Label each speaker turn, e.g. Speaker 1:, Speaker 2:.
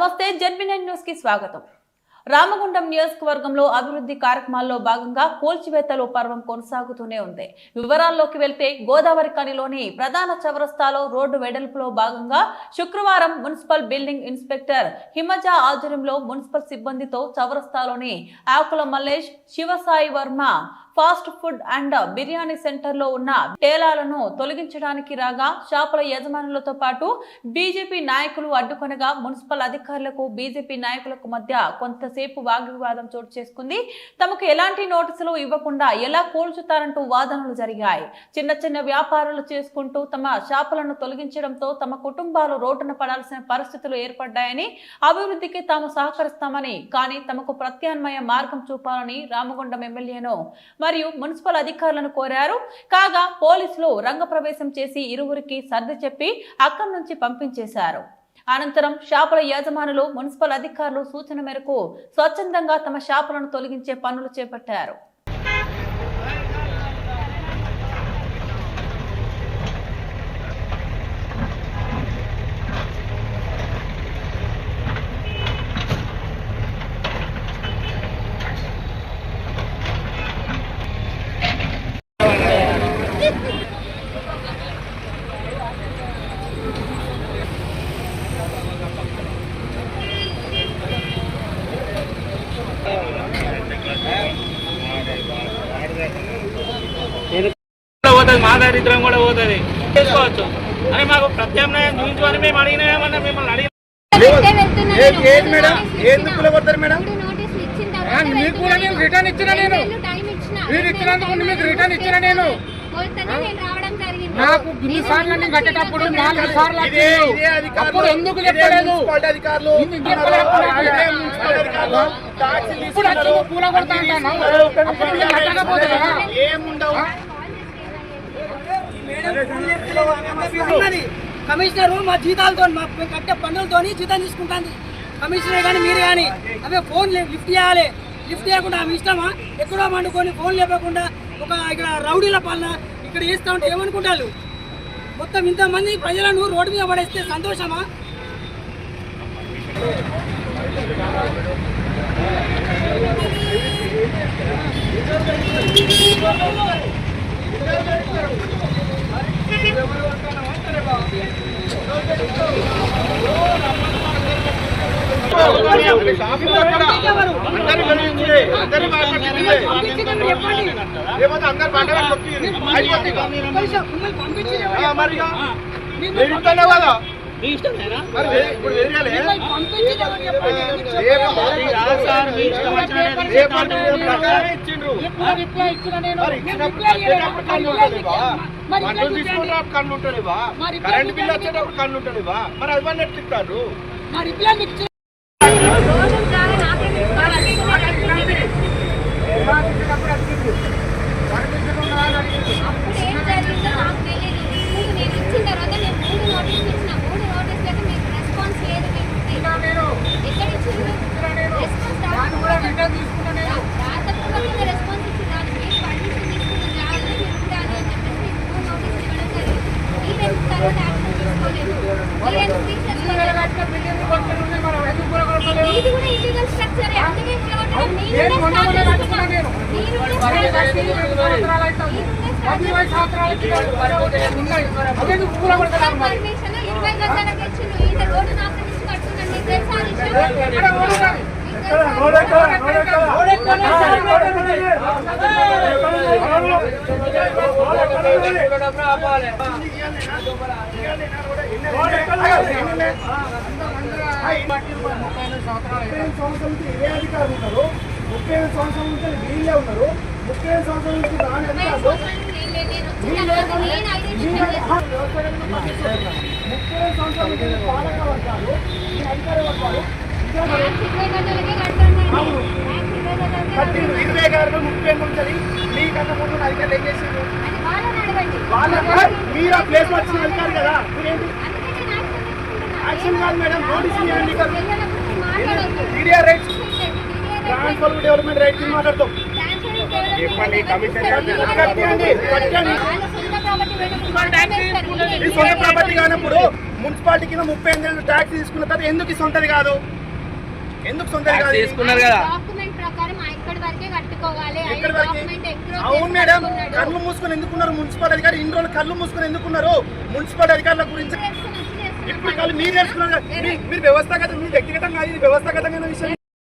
Speaker 1: నమస్తే జెడ్బీ9 న్యూస్ కి స్వాగతం. రామగుండం నియోజకవర్గంలో అభివృద్ధి కార్యక్రమాల్లో భాగంగా కూల్చివేతలు పర్వం కొనసాగుతూనే ఉంది. వివరాల్లోకి వెళ్తే గోదావరి కనిలోని ప్రధాన చౌరస్తాలో రోడ్డు వెడల్పులో భాగంగా శుక్రవారం మున్సిపల్ బిల్డింగ్ ఇన్స్పెక్టర్ హిమజ ఆధ్వర్యంలో మున్సిపల్ సిబ్బందితో చౌరస్తాలోని Akula Mallesh, Sivasai Varma fast food and biryani centre లో ఉన్న టేలాలను తొలగించడానికి రాగా షాపుల యజమానులతో పాటు బీజేపీ నాయకులు అడ్డుకొనగా మున్సిపల్ అధికారులకు బీజేపీ నాయకులకు మధ్య కొంతసేపు వాగ్వివాదం చోటు చేసుకుంది. తమకు ఎలాంటి నోటీసులు ఇవ్వకుండా ఎలా కూల్చుతారంటూ వాదనలు జరిగాయి. చిన్న చిన్న వ్యాపారాలు చేసుకుంటూ తమ షాపులను తొలగించడంతో తమ కుటుంబాలు రోడ్డున పడాల్సిన పరిస్థితులు ఏర్పడ్డాయని, అభివృద్ధికి తాము సహకరిస్తామని, కానీ తమకు ప్రత్యామ్నాయ మార్గం చూపాలని రామగుండం ఎమ్మెల్యేను మరియు మున్సిపల్ అధికారులను కోరారు. కాగా పోలీసులు రంగప్రవేశం చేసి ఇరువురికి సర్ది చెప్పి అక్కడి నుంచి పంపించేశారు. అనంతరం షాపుల యజమానులు మున్సిపల్ అధికారులు సూచన మేరకు స్వచ్ఛందంగా తమ షాపులను తొలగించే పనులు చేపట్టారు.
Speaker 2: మా దారిద్రం కూడా పోతుంది చేసుకోవచ్చు అని మాకు ప్రత్యామ్నాయం చూపించమని మేము అడిగినామన్నా మిమ్మల్ని అడిగిన మీకు కూడా నేను రిటర్న్ ఇచ్చిన నేను మీరు ఇచ్చినందుకు మీకు రిటర్న్ ఇచ్చిన నేను నాకు ఇన్ని సార్లు నేను కట్టేటప్పుడు 4 సార్లు అప్పుడు ఎందుకు చెప్పలేదు ఇప్పుడు వచ్చి పూల కొడతా
Speaker 3: కమిషనర్ మా జీతాలతో కట్టే పన్నులతో జీతం తీసుకుంటుంది కమిషనర్ కానీ మీరు కానీ అవే ఫోన్ లిఫ్ట్ చేయాలి. లిఫ్ట్ చేయకుండా ఆమె ఇష్టమా ఎక్కడో వండుకొని ఫోన్ లేపకుండా ఒక ఇక్కడ రౌడీల పాలన ఇక్కడ చేస్తా ఉంటే ఏమనుకుంటారు? మొత్తం ఇంతమంది ప్రజలను రోడ్డు మీద పడేస్తే సంతోషమా?
Speaker 2: కళ్ళు ఉంటలేవా? కరెంట్ బిల్లు వచ్చేటప్పుడు కళ్ళు ఉంటలేవా? మరి అవన్నీ ఎట్లిస్తారు? మీరు ఆ ప్లేస్ వచ్చిన వెళ్తారు కదా, యాక్షన్ కాదు madam, notice rights transfer development rights మాట్లాడతాం. చెప్పండి కమిషన్ సొంత ప్రాపర్టీ కానప్పుడు
Speaker 4: మున్సిపాలిటీ కింద 38 ఏళ్ళు ట్యాక్స్ తీసుకున్న తర్వాత ఎందుకు సొంతది కాదు? ఎందుకు సొంతది కాదు?
Speaker 2: తీసుకున్నారు కదా.
Speaker 5: డాక్యుమెంట్ ప్రకారం ఇక్కడి వరకే కట్టుకోవాలి.
Speaker 4: ఎక్కడి వరకు? అవును మేడం, కళ్ళు మూసుకొని ఎందుకున్నారు మున్సిపల్ అధికారి? ఇన్ని రోజులు కళ్ళు మూసుకొని ఎందుకున్నారు మున్సిపల్ అధికారుల గురించి? ఇప్పుడు కళ్ళు మీరు నేర్చుకున్నారు, మీరు వ్యవస్థాగతం, మీరు వ్యక్తిగతంగా ఇది వ్యవస్థాగతమైన విషయం.